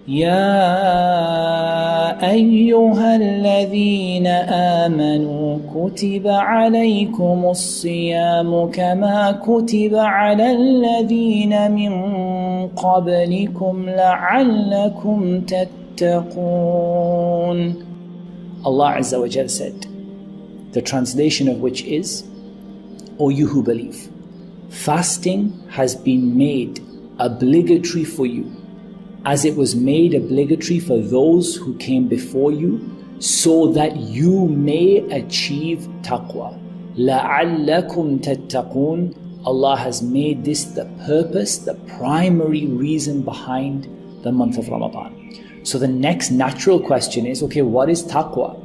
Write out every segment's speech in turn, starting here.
يا أيها الذين آمنوا كتب عليكم الصيام كما كتب على الذين من قبلكم لعلكم تتقون. Allah Azza wa Jal said, the translation of which is, O you who believe, fasting has been made obligatory for you, as it was made obligatory for those who came before you, so that you may achieve taqwa. لَعَلَّكُمْ تَتَّقُونَ. Allah has made this the purpose, the primary reason behind the month of Ramadan. So the next natural question is, okay, what is taqwa?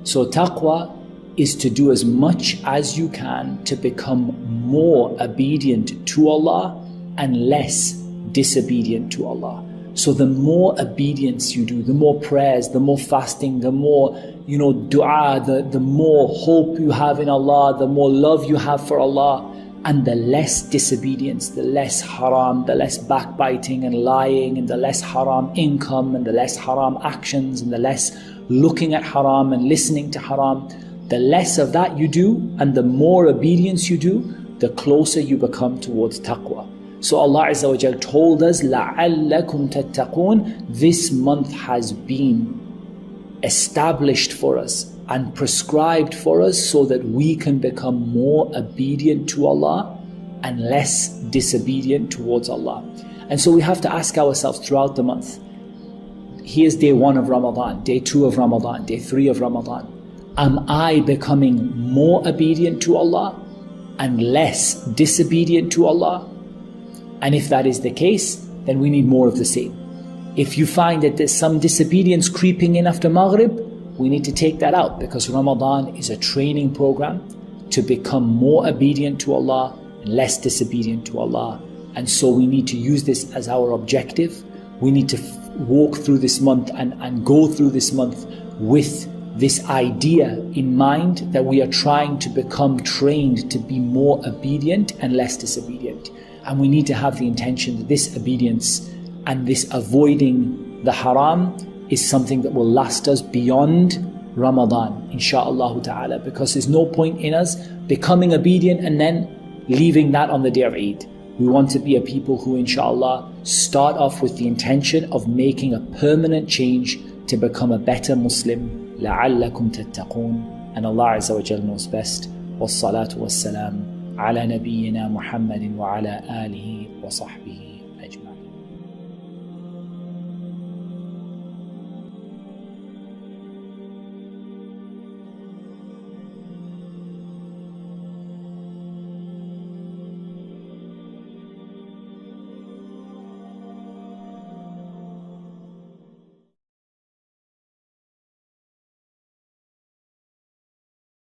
So taqwa is to do as much as you can to become more obedient to Allah and less disobedient to Allah. So the more obedience you do, the more prayers, the more fasting, the more dua, the more hope you have in Allah, the more love you have for Allah, and the less disobedience, the less haram, the less backbiting and lying, and the less haram income, and the less haram actions, and the less looking at haram and listening to haram. The less of that you do and the more obedience you do, the closer you become towards taqwa. So Allah Azza wa Jal told us, لَعَلَّكُمْ تَتَّقُونَ. This month has been established for us and prescribed for us so that we can become more obedient to Allah and less disobedient towards Allah. And so we have to ask ourselves throughout the month, here's day 1 of Ramadan, day 2 of Ramadan, day 3 of Ramadan. Am I becoming more obedient to Allah and less disobedient to Allah? And if that is the case, then we need more of the same. If you find that there's some disobedience creeping in after Maghrib, we need to take that out, because Ramadan is a training program to become more obedient to Allah and less disobedient to Allah. And so we need to use this as our objective. We need to walk through this month and go through this month with this idea in mind that we are trying to become trained to be more obedient and less disobedient. And we need to have the intention that this obedience and this avoiding the haram is something that will last us beyond Ramadan, insha'Allah ta'ala, because there's no point in us becoming obedient and then leaving that on the day of Eid. We want to be a people who, insha'Allah, start off with the intention of making a permanent change to become a better Muslim. لَعَلَّكُمْ تَتَّقُونَ. And Allah Azza wa Jal knows best. وَالصَّلَاةُ وَالسَّلَامُ على نبينا محمد وعلى آله وصحبه.